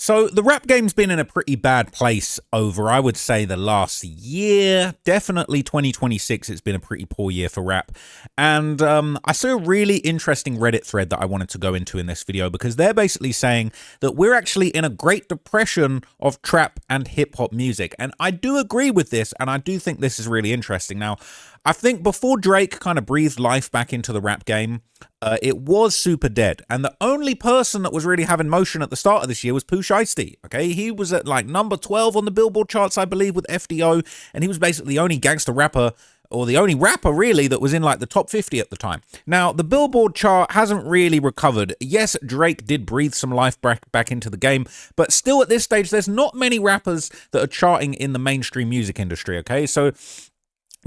So the rap game's been in a pretty bad place over, I would say, the last year. Definitely 2026, it's been a pretty poor year for rap. And I saw a really interesting Reddit thread that I wanted to go into in this video because they're basically saying that we're actually in a great depression of trap and hip-hop music. And I do agree with this, and I do think this is really interesting. Now, I think before Drake kind of breathed life back into the rap game, it was super dead. And the only person that was really having motion at the start of this year was Pooh Shiesty, okay? He was at like number 12 on the Billboard charts, I believe, with FDO. And he was basically the only gangster rapper, or the only rapper really, that was in like the top 50 at the time. Now, the Billboard chart hasn't really recovered. Yes, Drake did breathe some life back into the game, but still at this stage, there's not many rappers that are charting in the mainstream music industry, okay? So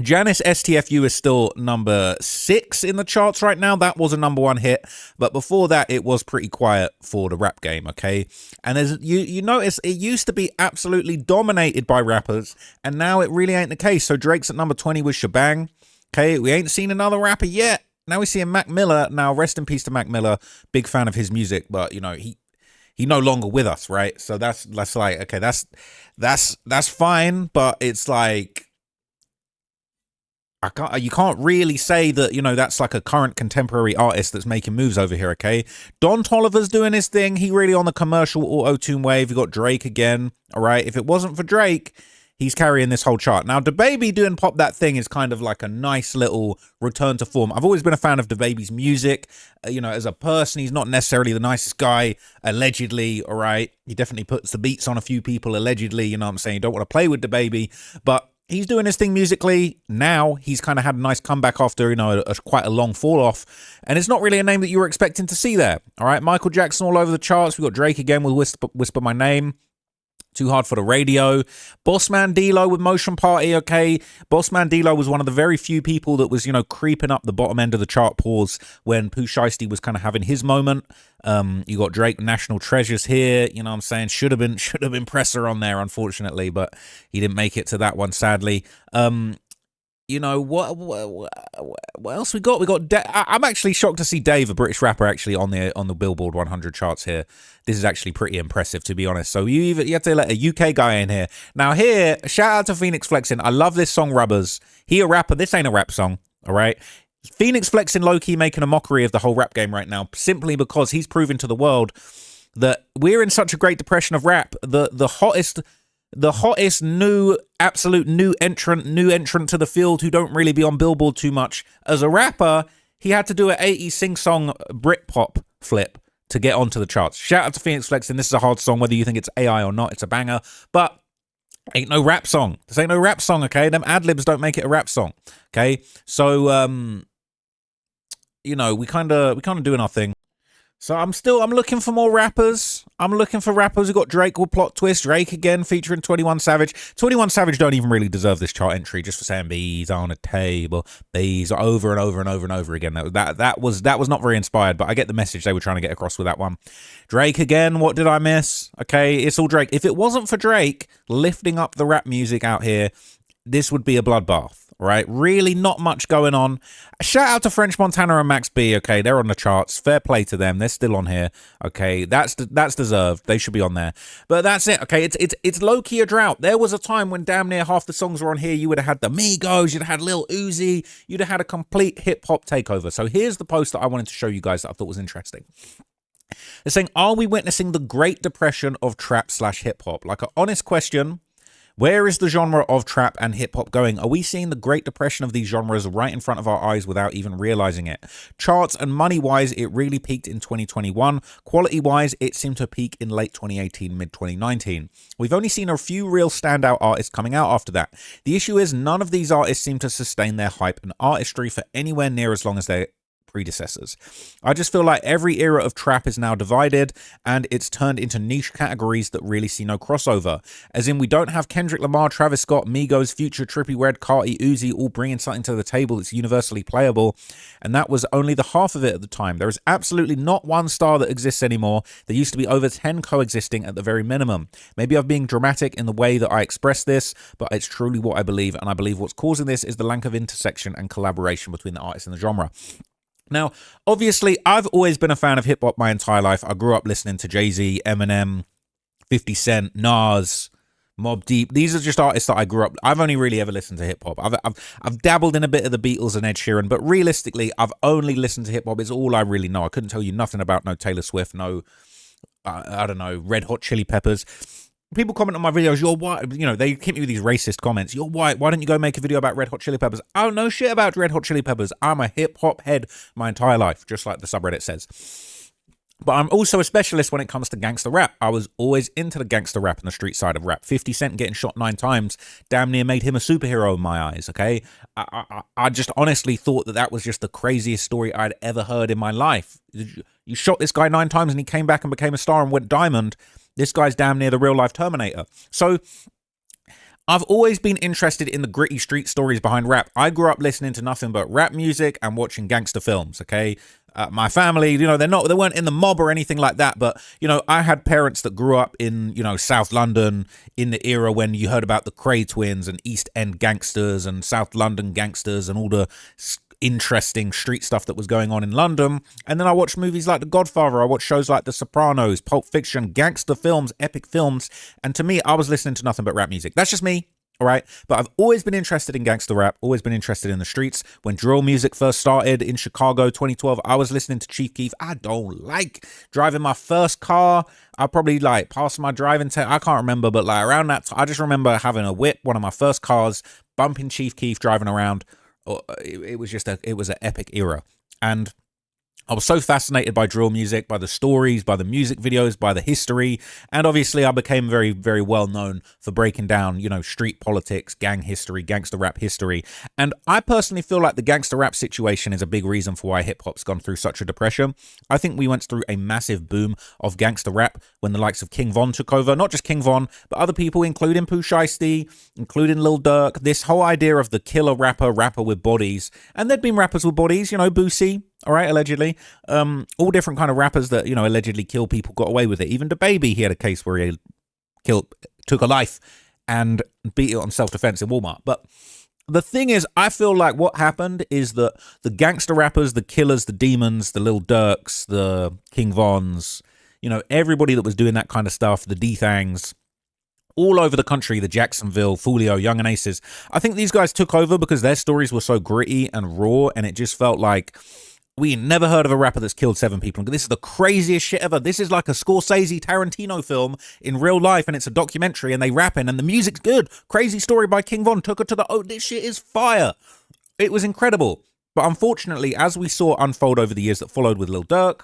Janice STFU is still number 6 in the charts right now. That was a number 1 hit, but before that, it was pretty quiet for the rap game, okay? And there's you notice it used to be absolutely dominated by rappers, and now it really ain't the case. So Drake's at number 20 with Shebang, okay? We ain't seen another rapper yet. Now we're seeing Mac Miller. Now, rest in peace to Mac Miller. Big fan of his music, but, you know, he no longer with us, right? So that's like, okay, that's fine, but it's like, you can't really say that, you know, that's like a current contemporary artist that's making moves over here, okay? Don Toliver's doing his thing. He really on the commercial auto-tune wave. You got Drake again, all right? If it wasn't for Drake, he's carrying this whole chart. Now, DaBaby doing Pop That Thing is kind of like a nice little return to form. I've always been a fan of DaBaby's music. You know, as a person, he's not necessarily the nicest guy, allegedly, all right? He definitely puts the beats on a few people, allegedly, you know what I'm saying? You don't want to play with DaBaby, but he's doing his thing musically. Now he's kind of had a nice comeback after, you know, quite a long fall off. And it's not really a name that you were expecting to see there. All right. Michael Jackson all over the charts. We got Drake again with Whisper My Name. Too Hard for the Radio. Bossman D-Lo with Motion Party, okay? Bossman D-Lo was one of the very few people that was, you know, creeping up the bottom end of the chart pause when Pooh Shiesty was kind of having his moment. You got Drake, National Treasures here, you know what I'm saying? Should have been Presser on there, unfortunately, but he didn't make it to that one, sadly. You know, what else we got? We got I'm actually shocked to see Dave, a British rapper, actually on the Billboard 100 charts here. This is actually pretty impressive, to be honest. So you have to let a UK guy in here. Now here, shout out to Phoenix Flexin. I love this song, Rubbers. He a rapper. This ain't a rap song, all right? Phoenix Flexin low-key making a mockery of the whole rap game right now, simply because he's proving to the world that we're in such a great depression of rap. The hottest absolute new entrant to the field who don't really be on Billboard too much. As a rapper, he had to do an 80s sing-song Britpop flip to get onto the charts. Shout out to Phoenix Flexin. This is a hard song, whether you think it's AI or not. It's a banger, but ain't no rap song. This ain't no rap song, okay? Them ad-libs don't make it a rap song, okay? So, you know, we kind of doing our thing. So I'm looking for more rappers. I'm looking for rappers. We got Drake with Plot Twist. Drake again featuring 21 Savage. 21 Savage don't even really deserve this chart entry just for saying bees on a table, bees over and over and over and over again. That was not very inspired, but I get the message they were trying to get across with that one. Drake again. What did I miss? Okay, it's all Drake. If it wasn't for Drake lifting up the rap music out here, this would be a bloodbath. Right, really not much going on. Shout out to French Montana and Max B. Okay, they're on the charts. Fair play to them. They're still on here. Okay, that's deserved. They should be on there. But that's it. Okay, it's low key a drought. There was a time when damn near half the songs were on here. You would have had the Migos. You'd have had Lil Uzi. You'd have had a complete hip hop takeover. So here's the post that I wanted to show you guys that I thought was interesting. They're saying, are we witnessing the Great Depression of trap/hip hop? Like an honest question. Where is the genre of trap and hip-hop going? Are we seeing the Great Depression of these genres right in front of our eyes without even realizing it? Charts and money-wise, it really peaked in 2021. Quality-wise, it seemed to peak in late 2018, mid-2019. We've only seen a few real standout artists coming out after that. The issue is none of these artists seem to sustain their hype and artistry for anywhere near as long as their predecessors. I just feel like every era of trap is now divided and it's turned into niche categories that really see no crossover. As in, we don't have Kendrick Lamar, Travis Scott, Migos, Future, Trippie Redd, Carti, Uzi all bringing something to the table that's universally playable, and that was only the half of it at the time. There is absolutely not one star that exists anymore. There used to be over 10 coexisting at the very minimum. Maybe I'm being dramatic in the way that I express this, but it's truly what I believe, and I believe what's causing this is the lack of intersection and collaboration between the artists and the genre. Now, obviously, I've always been a fan of hip-hop my entire life. I grew up listening to Jay-Z, Eminem, 50 Cent, Nas, Mobb Deep. These are just artists that I grew up. I've only really ever listened to hip hop. I've dabbled in a bit of the Beatles and Ed Sheeran, but realistically, I've only listened to hip hop. It's all I really know. I couldn't tell you nothing about no Taylor Swift, no, I don't know, Red Hot Chili Peppers. People comment on my videos, you're white. You know, they hit me with these racist comments. You're white. Why don't you go make a video about Red Hot Chili Peppers? I don't know shit about Red Hot Chili Peppers. I'm a hip hop head my entire life, just like the subreddit says. But I'm also a specialist when it comes to gangster rap. I was always into the gangster rap and the street side of rap. 50 Cent getting shot 9 times damn near made him a superhero in my eyes, okay? I just honestly thought that was just the craziest story I'd ever heard in my life. You shot this guy 9 times and he came back and became a star and went diamond. This guy's damn near the real life Terminator. So I've always been interested in the gritty street stories behind rap. I grew up listening to nothing but rap music and watching gangster films, okay? My family, you know, they weren't in the mob or anything like that, but, you know, I had parents that grew up in, you know, South London in the era when you heard about the Cray Twins and East End gangsters and South London gangsters and all the interesting street stuff that was going on in London. And then I watched movies like The Godfather. I watched shows like The Sopranos, Pulp Fiction, gangster films, epic films. And to me, I was listening to nothing but rap music. That's just me. All right. But I've always been interested in gangster rap, always been interested in the streets. When drill music first started in Chicago, 2012, I was listening to Chief Keef. I don't like driving my first car. I probably like passed my driving test. I can't remember, but like around that time, I just remember having a whip, one of my first cars, bumping Chief Keef, driving around. It was just it was an epic era. And I was so fascinated by drill music, by the stories, by the music videos, by the history. And obviously I became very, very well known for breaking down, you know, street politics, gang history, gangster rap history. And I personally feel like the gangster rap situation is a big reason for why hip hop's gone through such a depression. I think we went through a massive boom of gangster rap when the likes of King Von took over. Not just King Von, but other people, including Pooh Shiesty, including Lil Durk. This whole idea of the killer rapper with bodies. And there'd been rappers with bodies, you know, Boosie. All right, allegedly. All different kind of rappers that, you know, allegedly kill people got away with it. Even DaBaby, he had a case where he took a life and beat it on self-defense in Walmart. But the thing is, I feel like what happened is that the gangster rappers, the killers, the demons, the Lil Durks, the King Vons, you know, everybody that was doing that kind of stuff, the D-Thangs, all over the country, the Jacksonville, Foolio, Young and Aces. I think these guys took over because their stories were so gritty and raw, and it just felt like we never heard of a rapper that's killed 7 people. This is the craziest shit ever. This is like a Scorsese Tarantino film in real life, and it's a documentary, and they rapping, and the music's good. Crazy story by King Von. Took her to the... Oh, this shit is fire. It was incredible. But unfortunately, as we saw unfold over the years that followed with Lil Durk,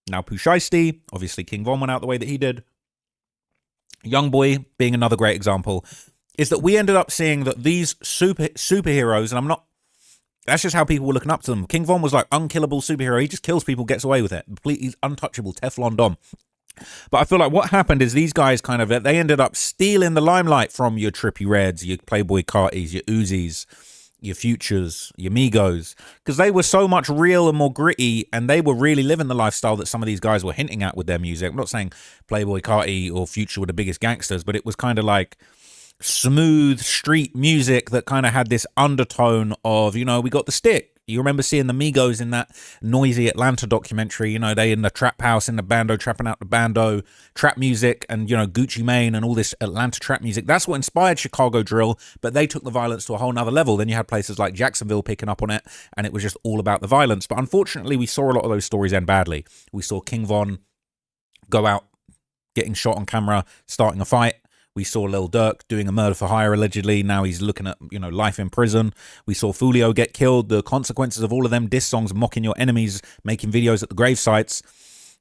now Pooh Shiesty, obviously King Von went out the way that he did, Youngboy being another great example, is that we ended up seeing that these superheroes, and I'm not... That's just how people were looking up to them. King Von was like unkillable superhero. He just kills people, gets away with it. He's untouchable, Teflon Dom. But I feel like what happened is these guys kind of, they ended up stealing the limelight from your Trippie Reds, your Playboy Cartis, your Uzis, your Futures, your Migos, because they were so much real and more gritty, and they were really living the lifestyle that some of these guys were hinting at with their music. I'm not saying Playboy Carti or Future were the biggest gangsters, but it was kind of like smooth street music that kind of had this undertone of, you know, we got the stick. You remember seeing the Migos in that noisy Atlanta documentary, you know, they in the trap house in the bando, trapping out the bando, trap music, and, you know, Gucci Mane and all this Atlanta trap music. That's what inspired Chicago drill, but they took the violence to a whole nother level. Then you had places like Jacksonville picking up on it, and it was just all about the violence. But unfortunately, we saw a lot of those stories end badly. We saw King Von go out, getting shot on camera, starting a fight. We saw Lil Durk doing a murder for hire, allegedly. Now he's looking at, you know, life in prison. We saw Foolio get killed. The consequences of all of them diss songs, mocking your enemies, making videos at the grave sites.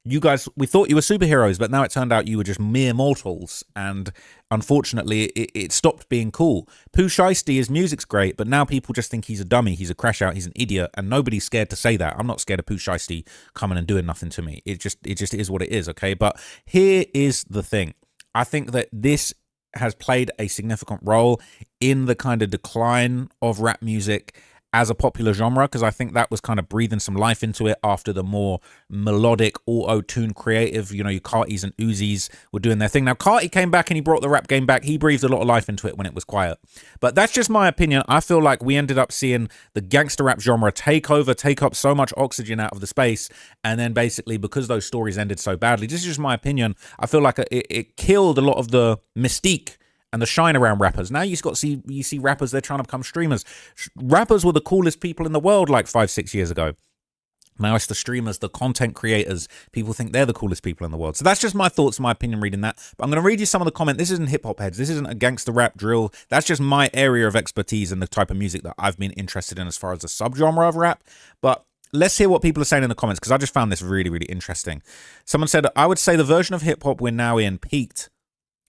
You guys, we thought you were superheroes, but now it turned out you were just mere mortals. And unfortunately, it stopped being cool. Pooh Shiesty, his music's great, but now people just think he's a dummy, he's a crash out, he's an idiot, and nobody's scared to say that. I'm not scared of Pooh Shiesty coming and doing nothing to me. It just is what it is, okay? But here is the thing. I think that this has played a significant role in the kind of decline of rap music as a popular genre, because I think that was kind of breathing some life into it after the more melodic auto-tune creative, you know, your Cartis and Uzis were doing their thing. Now, Carti came back and he brought the rap game back. He breathed a lot of life into it when it was quiet. But that's just my opinion. I feel like we ended up seeing the gangster rap genre take up so much oxygen out of the space, and then basically, because those stories ended so badly, this is just my opinion, I feel like it killed a lot of the mystique and the shine around rappers. Now you see rappers, they're trying to become streamers. Rappers were the coolest people in the world like 5-6 years ago. Now it's the streamers, the content creators. People think they're the coolest people in the world. So that's just my thoughts, my opinion reading that. But I'm going to read you some of the comment. This isn't hip hop heads. This isn't a gangster rap drill. That's just my area of expertise and the type of music that I've been interested in as far as the subgenre of rap. But let's hear what people are saying in the comments, because I just found this really, really interesting. Someone said, I would say the version of hip hop we're now in peaked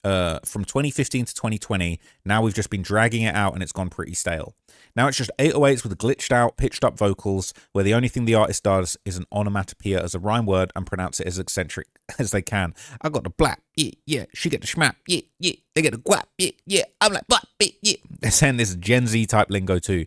from 2015 to 2020. Now we've just been dragging it out and it's gone pretty stale. Now it's just 808s with glitched out, pitched up vocals where the only thing the artist does is an onomatopoeia as a rhyme word and pronounce it as eccentric as they can. I got the blap, yeah, yeah. She get the schmap, yeah, yeah. They get the guap, yeah, yeah. I'm like, blap, yeah. They're saying this Gen Z type lingo too.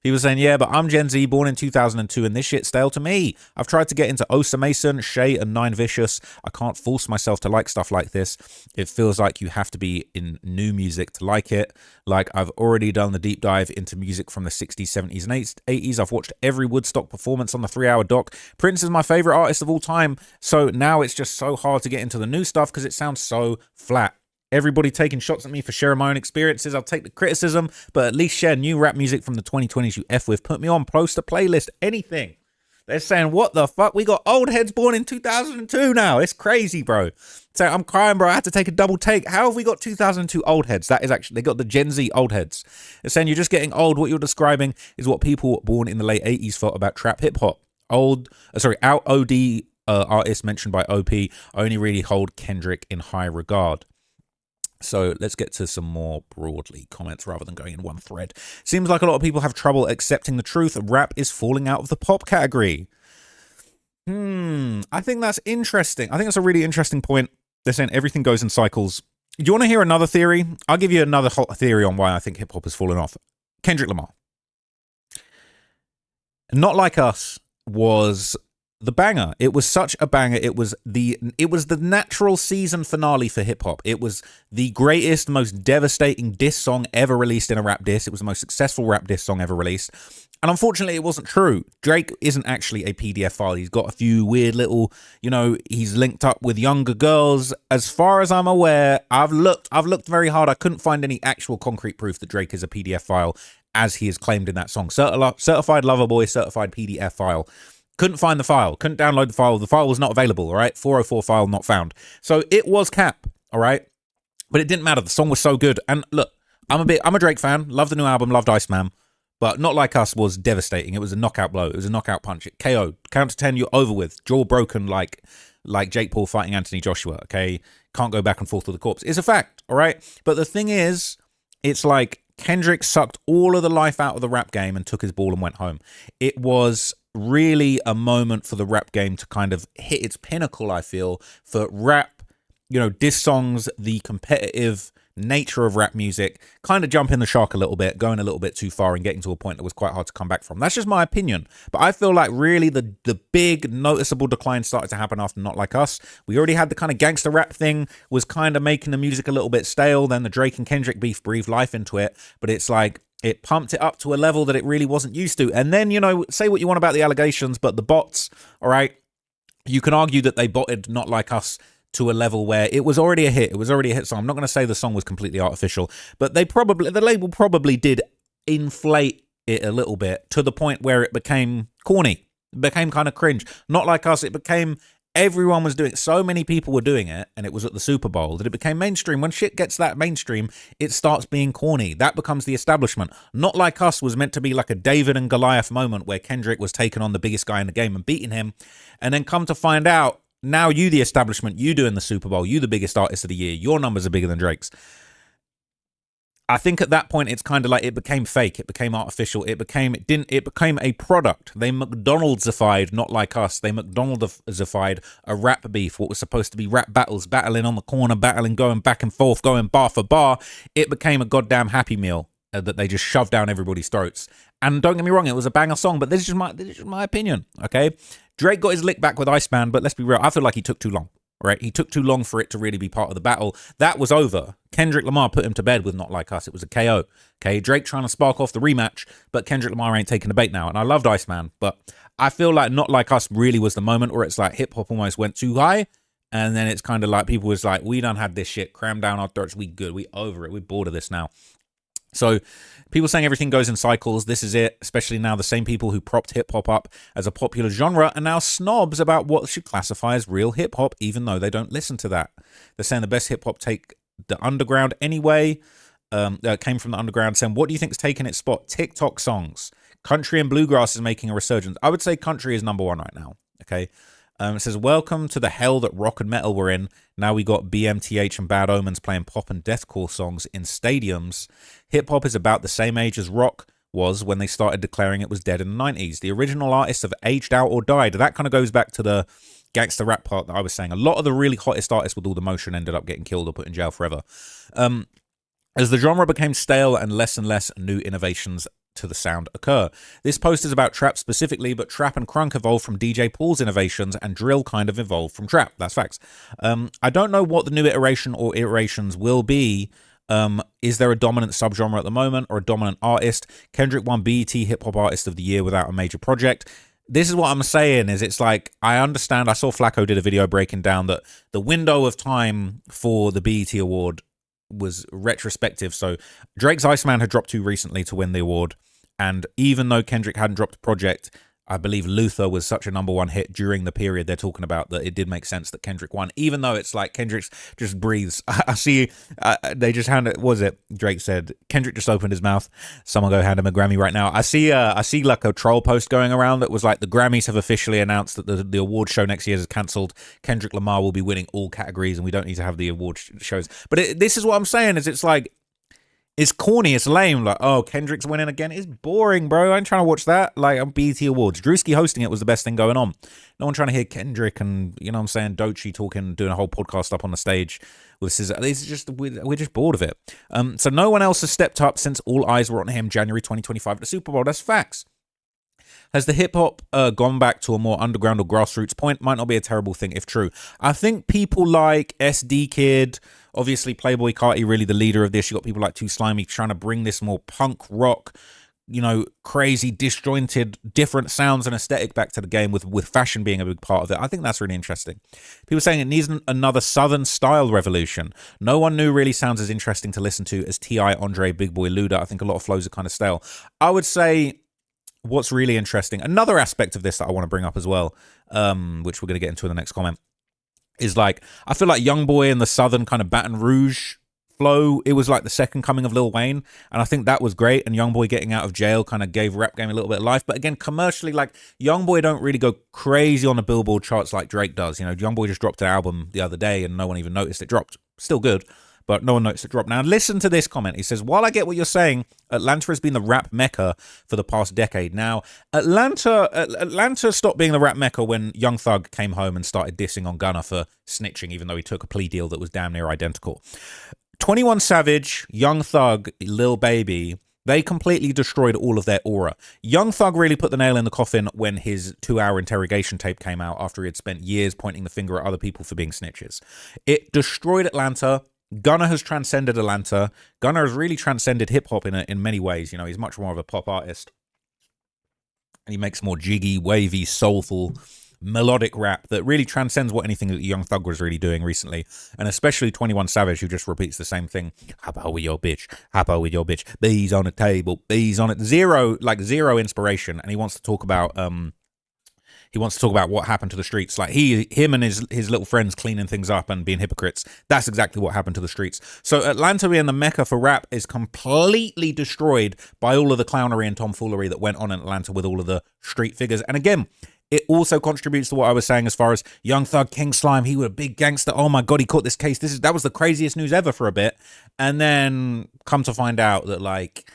People saying, yeah, but I'm Gen Z, born in 2002, and this shit's stale to me. I've tried to get into Osa Mason, Shay, and Nine Vicious. I can't force myself to like stuff like this. It feels like you have to be in new music to like it. Like, I've already done the deep dive into music from the 60s, 70s, and 80s. I've watched every Woodstock performance on the 3-hour doc. Prince is my favorite artist of all time. So now it's just so hard to get into the new stuff because it sounds so flat. Everybody taking shots at me for sharing my own experiences. I'll take the criticism, but at least share new rap music from the 2020s you F with. Put me on, post a playlist, anything. They're saying, what the fuck? We got old heads born in 2002 now. It's crazy, bro. So I'm crying, bro. I had to take a double take. How have we got 2002 old heads? That is actually, they got the Gen Z old heads. They're saying you're just getting old. What you're describing is what people born in the late 80s felt about trap hip hop. Out OD artists mentioned by OP only really hold Kendrick in high regard. So let's get to some more broadly comments rather than going in one thread. Seems like a lot of people have trouble accepting the truth. Rap is falling out of the pop category. I think that's interesting. I think that's a really interesting point. They're saying everything goes in cycles. Do you want to hear another theory? I'll give you another theory on why I think hip hop has fallen off. Kendrick Lamar. Not Like Us was the banger. It was such a banger. It was the natural season finale for hip hop. It was the greatest, most devastating diss song ever released in a rap diss. It was the most successful rap diss song ever released. And unfortunately, it wasn't true. Drake isn't actually a PDF file. He's got a few weird little, he's linked up with younger girls. As far as I'm aware, I've looked very hard. I couldn't find any actual concrete proof that Drake is a PDF file, as he is claimed in that song. Certified lover boy, certified PDF file. Couldn't find the file. Couldn't download the file. The file was not available, all right? 404 file not found. So it was cap, all right? But it didn't matter. The song was so good. And look, I'm a Drake fan. Love the new album. Loved Iceman. But Not Like Us was devastating. It was a knockout blow. It was a knockout punch. It KO'd. Count to 10, you're over with. Jaw broken like Jake Paul fighting Anthony Joshua, okay? Can't go back and forth with the corpse. It's a fact, all right? But the thing is, it's like Kendrick sucked all of the life out of the rap game and took his ball and went home. It was really a moment for the rap game to kind of hit its pinnacle, I feel, for rap, diss songs, the competitive nature of rap music, kind of jumping the shark a little bit, going a little bit too far and getting to a point that was quite hard to come back from. That's just my opinion. But I feel like really the big noticeable decline started to happen after Not Like Us. We already had the kind of gangster rap thing was kind of making the music a little bit stale. Then the Drake and Kendrick beef breathed life into it. But it's like, it pumped it up to a level that it really wasn't used to. And then, say what you want about the allegations, but the bots, all right, you can argue that they botted Not Like Us to a level where it was already a hit. It was already a hit song. I'm not going to say the song was completely artificial, but the label probably did inflate it a little bit to the point where it became corny. It became kind of cringe. Not Like Us, everyone was doing it. So many people were doing it, and it was at the Super Bowl, that it became mainstream. When shit gets that mainstream, it starts being corny. That becomes the establishment. Not Like Us was meant to be like a David and Goliath moment where Kendrick was taking on the biggest guy in the game and beating him. And then come to find out, now you, the establishment, you doing the Super Bowl, you the biggest artist of the year, your numbers are bigger than Drake's. I think at that point, it's kind of like it became fake. It became artificial. It became a product. They McDonald'sified Not Like Us. They McDonald'sified a rap beef, what was supposed to be rap battles, battling on the corner, battling, going back and forth, going bar for bar. It became a goddamn Happy Meal. that they just shoved down everybody's throats. And don't get me wrong, it was a banger song, but this is just my opinion, okay? Drake got his lick back with Iceman, but let's be real, I feel like he took too long, right? He took too long for it to really be part of the battle. That was over. Kendrick Lamar put him to bed with Not Like Us. It was a KO, okay? Drake trying to spark off the rematch, but Kendrick Lamar ain't taking the bait now. And I loved Iceman, but I feel like Not Like Us really was the moment where it's like hip-hop almost went too high, and then it's kind of like people was like, we done had this shit crammed down our throats, we good, we over it, we bored of this now. So people saying everything goes in cycles. This is it, especially now the same people who propped hip-hop up as a popular genre are now snobs about what should classify as real hip-hop, even though they don't listen to that. They're saying the best hip-hop take the underground anyway, came from the underground, saying, what do you think is taking its spot? TikTok songs. Country and bluegrass is making a resurgence. I would say country is number one right now, okay? It says, welcome to the hell that rock and metal were in. Now we got BMTH and Bad Omens playing pop and deathcore songs in stadiums. Hip-hop is about the same age as rock was when they started declaring it was dead in the 90s. The original artists have aged out or died. That kind of goes back to the gangster rap part that I was saying. A lot of the really hottest artists with all the motion ended up getting killed or put in jail forever. As the genre became stale and less new innovations to the sound occur. This post is about trap specifically, but trap and crunk evolved from DJ Paul's innovations and drill kind of evolved from trap. That's facts. I don't know what the new iteration or iterations will be. Is there a dominant subgenre at the moment or a dominant artist? Kendrick won BET Hip Hop Artist of the Year without a major project. This is what I'm saying is it's like, I understand. I saw Flacco did a video breaking down that the window of time for the BET award was retrospective. So Drake's Iceman had dropped too recently to win the award. And even though Kendrick hadn't dropped a project, I believe Luther was such a number one hit during the period they're talking about that it did make sense that Kendrick won, even though it's like Kendrick just breathes. I see they just handed, what was it? Drake said, Kendrick just opened his mouth. Someone go hand him a Grammy right now. I see like a troll post going around that was like, the Grammys have officially announced that the award show next year is cancelled. Kendrick Lamar will be winning all categories and we don't need to have the award shows. But this is what I'm saying is it's like, it's corny, it's lame, like, oh, Kendrick's winning again. It's boring, bro. I ain't trying to watch that. Like, on BET Awards. Drewski hosting it was the best thing going on. No one trying to hear Kendrick and, you know what I'm saying, Doechii talking, doing a whole podcast up on the stage with SZA. It's just, we're just bored of it. So no one else has stepped up since all eyes were on him January 2025 at the Super Bowl. That's facts. Has the hip-hop gone back to a more underground or grassroots point? Might not be a terrible thing if true. I think people like SD Kid, obviously Playboy Carti, really the leader of this. You got people like Too Slimy trying to bring this more punk rock, you know, crazy, disjointed, different sounds and aesthetic back to the game with fashion being a big part of it. I think that's really interesting. People saying it needs another Southern style revolution. No one new really sounds as interesting to listen to as T.I., Andre, Big Boy, Luda. I think a lot of flows are kind of stale. I would say what's really interesting, another aspect of this that I want to bring up as well, which we're going to get into in the next comment, is like, I feel like Youngboy and the Southern kind of Baton Rouge flow, it was like the second coming of Lil Wayne, and I think that was great, and Youngboy getting out of jail kind of gave rap game a little bit of life. But again, commercially, like, Youngboy don't really go crazy on the Billboard charts like Drake does. You know, Youngboy just dropped an album the other day and no one even noticed it dropped. Still good, but no one noticed it drop. Now, listen to this comment. He says, while I get what you're saying, Atlanta has been the rap mecca for the past decade. Now, Atlanta stopped being the rap mecca when Young Thug came home and started dissing on Gunna for snitching, even though he took a plea deal that was damn near identical. 21 Savage, Young Thug, Lil Baby, they completely destroyed all of their aura. Young Thug really put the nail in the coffin when his 2-hour interrogation tape came out after he had spent years pointing the finger at other people for being snitches. It destroyed Atlanta. Gunna has transcended Atlanta. Gunna has really transcended hip-hop in many ways. You know, he's much more of a pop artist. And he makes more jiggy, wavy, soulful, melodic rap that really transcends what anything that Young Thug was really doing recently. And especially 21 Savage, who just repeats the same thing. How about with your bitch? How about with your bitch? Bees on the table, bees on it. Zero inspiration. And he wants to talk about what happened to the streets. Like him and his little friends cleaning things up and being hypocrites. That's exactly what happened to the streets. So Atlanta being the mecca for rap is completely destroyed by all of the clownery and tomfoolery that went on in Atlanta with all of the street figures. And again, it also contributes to what I was saying as far as Young Thug, King Slime. He was a big gangster. Oh my God, he caught this case. That was the craziest news ever for a bit. And then come to find out that, like,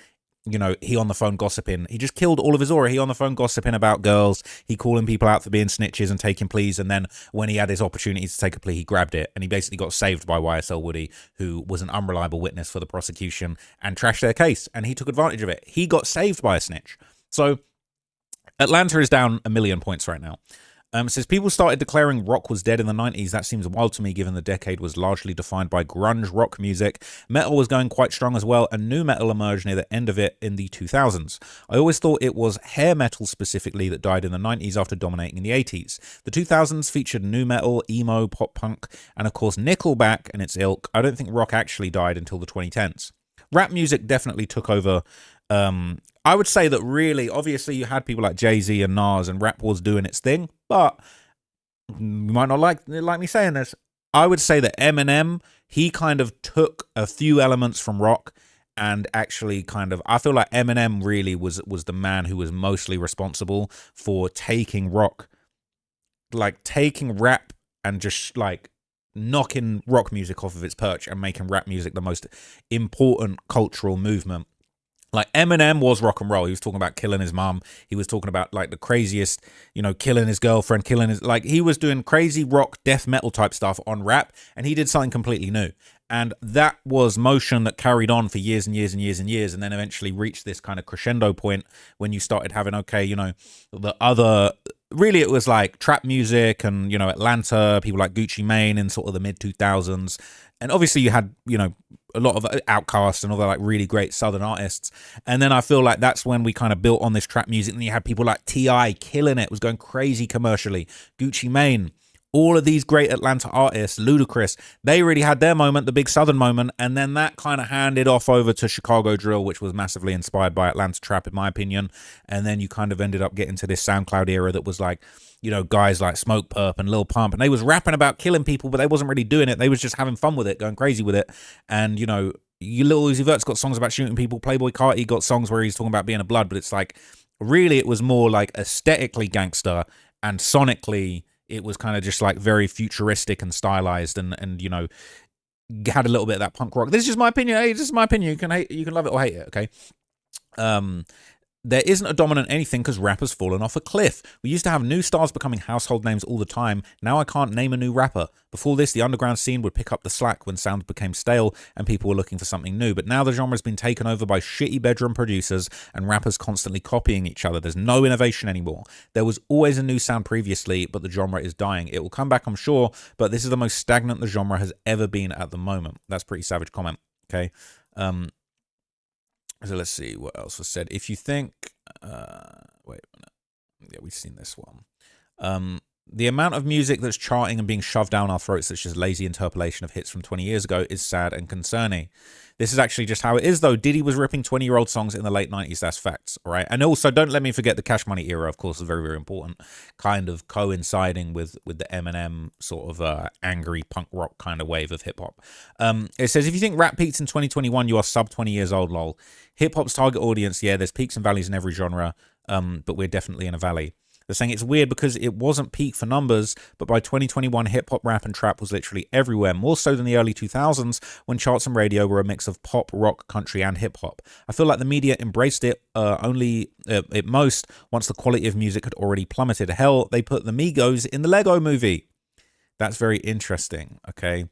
you know, he on the phone gossiping. He just killed all of his aura. He on the phone gossiping about girls. He calling people out for being snitches and taking pleas. And then when he had his opportunity to take a plea, he grabbed it. And he basically got saved by YSL Woody, who was an unreliable witness for the prosecution and trashed their case. And he took advantage of it. He got saved by a snitch. So Atlanta is down 1 million points right now. It says people started declaring rock was dead in the 90s. That seems wild to me given the decade was largely defined by grunge rock music. Metal was going quite strong as well, and nu metal emerged near the end of it in the 2000s. I always thought it was hair metal specifically that died in the 90s after dominating in the 80s. The 2000s featured nu metal, emo, pop punk, and of course Nickelback and its ilk. I don't think rock actually died until the 2010s. Rap music definitely took over. I would say that really, obviously, you had people like Jay-Z and Nas, and rap was doing its thing, but you might not like me saying this. I would say that Eminem, he kind of took a few elements from rock and actually I feel like Eminem really was the man who was mostly responsible for taking rock, like taking rap and just like knocking rock music off of its perch and making rap music the most important cultural movement. Like Eminem was rock and roll. He was talking about killing his mom. He was talking about like the craziest, you know, killing his girlfriend, like he was doing crazy rock, death metal type stuff on rap, and he did something completely new. And that was motion that carried on for years and years and years and years, and then eventually reached this kind of crescendo point when you started having, okay, you know, the other, really it was like trap music and, you know, Atlanta, people like Gucci Mane in sort of the mid 2000s. And obviously you had, you know, a lot of Outkast and other like really great Southern artists. And then I feel like that's when we kind of built on this trap music. And you had people like T.I. killing it, was going crazy commercially. Gucci Mane, all of these great Atlanta artists, Ludacris, they really had their moment, the big Southern moment. And then that kind of handed off over to Chicago drill, which was massively inspired by Atlanta trap, in my opinion. And then you kind of ended up getting to this SoundCloud era that was like, you know, guys like Smoke Perp and Lil Pump, and they was rapping about killing people, but they wasn't really doing it. They was just having fun with it, going crazy with it. And, you know, Lil Uzi Vert's got songs about shooting people. Playboy Carti got songs where he's talking about being a blood, but it's like, really, it was more like aesthetically gangster, and sonically, it was kind of just like very futuristic and stylized, and you know, had a little bit of that punk rock. This is just my opinion. Hey, this is my opinion. You can love it or hate it, okay? There isn't a dominant anything because rap has fallen off a cliff. We used to have new stars becoming household names all the time. Now I can't name a new rapper. Before this, the underground scene would pick up the slack when sounds became stale and people were looking for something new. But now the genre has been taken over by shitty bedroom producers and rappers constantly copying each other. There's no innovation anymore. There was always a new sound previously, but the genre is dying. It will come back, I'm sure, but this is the most stagnant the genre has ever been at the moment. That's a pretty savage comment, okay? So let's see what else was said. If you think, wait a minute. Yeah, we've seen this one. The amount of music that's charting and being shoved down our throats that's just lazy interpolation of hits from 20 years ago is sad and concerning. This is actually just how it is, though. Diddy was ripping 20-year-old songs in the late 90s. That's facts, all right? And also, don't let me forget the Cash Money era, of course, is very, very important. Kind of coinciding with the Eminem sort of angry punk rock kind of wave of hip-hop. It says, if you think rap peaked in 2021, you are sub 20 years old, lol. Hip-hop's target audience, yeah, there's peaks and valleys in every genre, but we're definitely in a valley. They're saying it's weird because it wasn't peak for numbers, but by 2021, hip-hop, rap, and trap was literally everywhere, more so than the early 2000s when charts and radio were a mix of pop, rock, country, and hip-hop. I feel like the media embraced it only at most once the quality of music had already plummeted. Hell, they put the Migos in the Lego movie. That's very interesting, okay?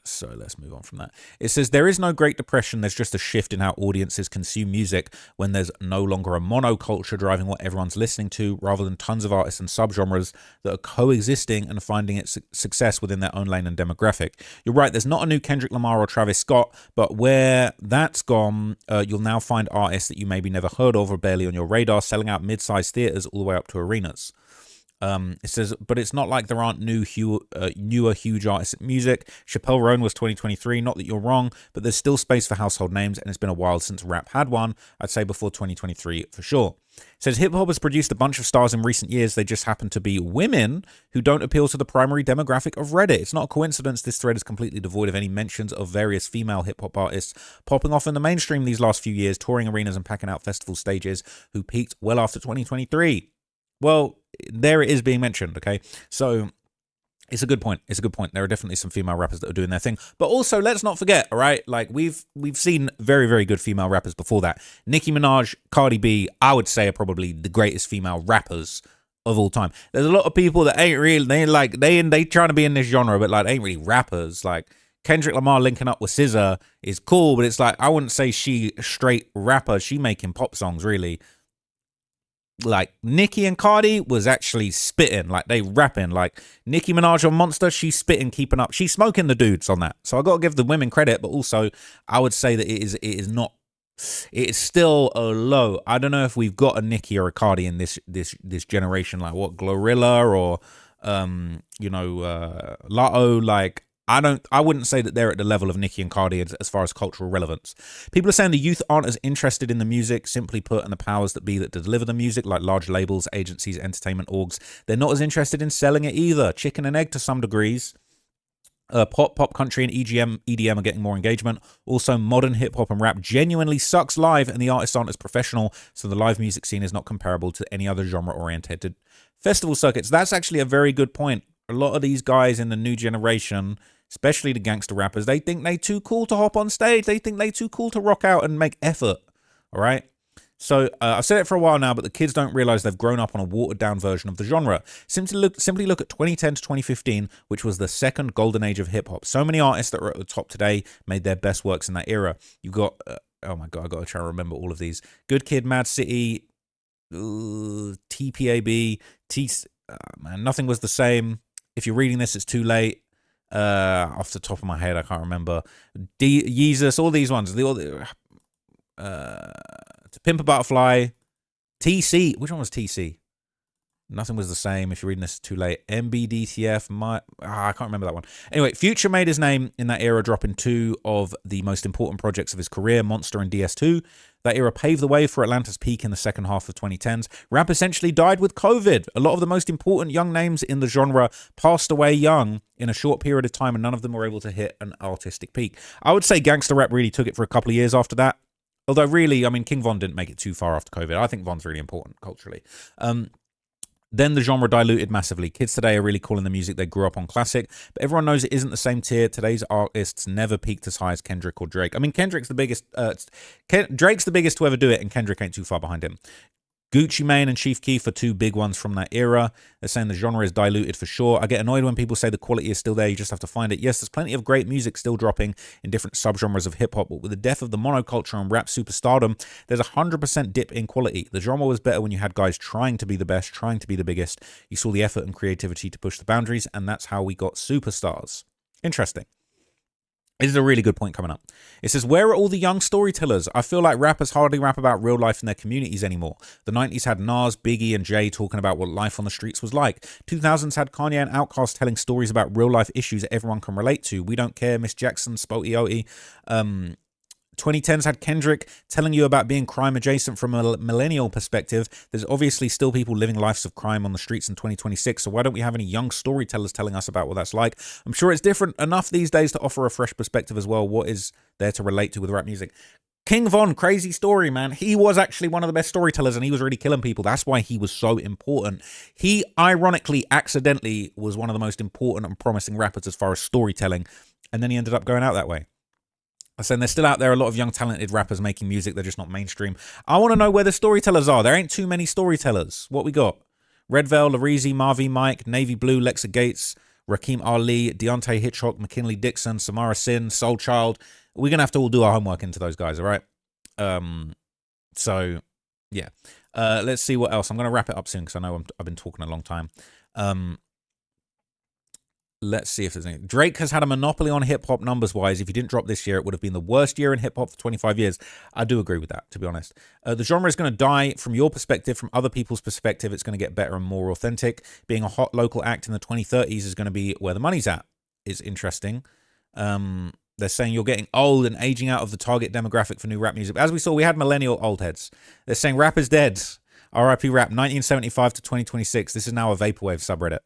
So let's move on from that. It says, there is no Great Depression. There's just a shift in how audiences consume music when there's no longer a monoculture driving what everyone's listening to, rather than tons of artists and subgenres that are coexisting and finding its success within their own lane and demographic. You're right, there's not a new Kendrick Lamar or Travis Scott, but where that's gone, you'll now find artists that you maybe never heard of or barely on your radar selling out mid-sized theaters all the way up to arenas. It says, but it's not like there aren't newer huge artists in music. Chappelle Roan was 2023, not that you're wrong, but there's still space for household names, and it's been a while since rap had one. I'd say before 2023 for sure. It says hip-hop has produced a bunch of stars in recent years. They just happen to be women who don't appeal to the primary demographic of Reddit. It's not a coincidence this thread is completely devoid of any mentions of various female hip-hop artists popping off in the mainstream these last few years, touring arenas and packing out festival stages, who peaked well after 2023. Well, there it is being mentioned, okay? So It's a good point. It's a good point. There are definitely some female rappers that are doing their thing. But also, let's not forget, all right? Like, we've seen very, very good female rappers before that. Nicki Minaj, Cardi B, I would say are probably the greatest female rappers of all time. There's a lot of people that ain't really, they trying to be in this genre, but like, they ain't really rappers. Like, Kendrick Lamar linking up with SZA is cool, but it's like, I wouldn't say she a straight rapper. She making pop songs, really. Like, Nicki and Cardi was actually spitting, like they rapping. Like, Nicki Minaj on Monster, she's spitting, keeping up. She's smoking the dudes on that. So I got to give the women credit, but also I would say that it is still a low. I don't know if we've got a Nicki or a Cardi in this generation. Like, what, Glorilla or Lotto. Like, I wouldn't say that they're at the level of Nicki and Cardi as far as cultural relevance. People are saying the youth aren't as interested in the music, simply put, and the powers that be that deliver the music, like large labels, agencies, entertainment orgs, they're not as interested in selling it either. Chicken and egg to some degrees. Pop country and EDM are getting more engagement. Also, modern hip hop and rap genuinely sucks live, and the artists aren't as professional, so the live music scene is not comparable to any other genre-oriented festival circuits. That's actually a very good point. A lot of these guys in the new generation, especially the gangster rappers, they think they too cool to hop on stage. They think they too cool to rock out and make effort. All right. So I've said it for a while now, but the kids don't realize they've grown up on a watered down version of the genre. Simply look at 2010 to 2015, which was the second golden age of hip hop. So many artists that are at the top today made their best works in that era. You got, oh my God, I got to try to remember all of these. Good Kid, Mad City, TPAB, man, Nothing Was the Same. If you're reading this, it's too late. Off the top of my head, I can't remember. Yeezus, all these ones. To Pimp a Butterfly, TC. Which one was TC? Nothing Was the Same. If you're reading this, it's too late. MBDTF. I can't remember that one. Anyway, Future made his name in that era, dropping two of the most important projects of his career, Monster and DS2. That era paved the way for Atlanta's peak in the second half of 2010s. Rap essentially died with COVID. A lot of the most important young names in the genre passed away young in a short period of time, and none of them were able to hit an artistic peak. I would say gangster rap really took it for a couple of years after that. Although really, I mean, King Von didn't make it too far after COVID. I think Von's really important culturally. Then the genre diluted massively. Kids today are really calling the music they grew up on classic, but everyone knows it isn't the same tier. Today's artists never peaked as high as Kendrick or Drake. I mean, Kendrick's the biggest. Drake's the biggest to ever do it, and Kendrick ain't too far behind him. Gucci Mane and Chief Keef are two big ones from that era. They're saying the genre is diluted for sure. I get annoyed when people say the quality is still there, you just have to find it. Yes, there's plenty of great music still dropping in different subgenres of hip-hop, but with the death of the monoculture and rap superstardom, there's a 100% dip in quality. The genre was better when you had guys trying to be the best, trying to be the biggest. You saw the effort and creativity to push the boundaries, and that's how we got superstars. Interesting. This is a really good point coming up. It says, where are all the young storytellers? I feel like rappers hardly rap about real life in their communities anymore. The 90s had Nas, Biggie, and Jay talking about what life on the streets was like. 2000s had Kanye and Outkast telling stories about real life issues that everyone can relate to. We Don't Care, Miss Jackson, Spotty Oty. 2010s had Kendrick telling you about being crime adjacent from a millennial perspective. There's obviously still people living lives of crime on the streets in 2026, so why don't we have any young storytellers telling us about what that's like? I'm sure it's different enough these days to offer a fresh perspective as well. What is there to relate to with rap music? King Von, crazy story, man. He was actually one of the best storytellers, and he was really killing people. That's why he was so important. He, ironically, accidentally was one of the most important and promising rappers as far as storytelling, and then he ended up going out that way. I said they're still out there, a lot of young talented rappers making music, they're just not mainstream. I want to know where the storytellers are. There ain't too many storytellers. What we got? Red Veil, Lareezy, Marvy Mike, Navy Blue, Lexa Gates, Rakim Ali, Deontay Hitchcock, McKinley Dixon, Samara Sin, Soul Child. We're going to have to all do our homework into those guys, all right? So, yeah. Let's see what else. I'm going to wrap it up soon because I know I've been talking a long time. Let's see if there's anything. Drake has had a monopoly on hip-hop numbers-wise. If he didn't drop this year, it would have been the worst year in hip-hop for 25 years. I do agree with that, to be honest. The genre is going to die from your perspective, from other people's perspective. It's going to get better and more authentic. Being a hot local act in the 2030s is going to be where the money's at. Is interesting. They're saying you're getting old and aging out of the target demographic for new rap music. As we saw, we had millennial old heads. They're saying rap is dead. R.I.P. rap, 1975 to 2026. This is now a vaporwave subreddit.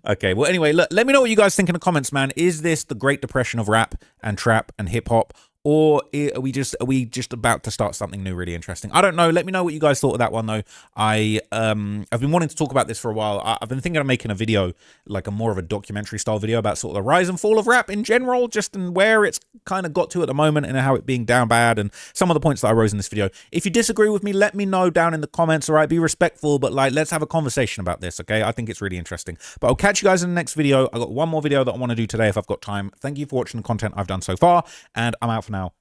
Okay, well, anyway, look, let me know what you guys think in the comments, man. Is this the Great Depression of rap and trap and hip-hop, Or are we just about to start something new, really interesting? I don't know. Let me know what you guys thought of that one, though. I've been wanting to talk about this for a while. I've been thinking of making a video, like a more of a documentary style video about sort of the rise and fall of rap in general, just in where it's kind of got to at the moment and how it being down bad and some of the points that I rose in this video. If you disagree with me, let me know down in the comments. All right, be respectful, but like, let's have a conversation about this. Okay, I think it's really interesting. But I'll catch you guys in the next video. I got one more video that I want to do today if I've got time. Thank you for watching the content I've done so far, and I'm out for now.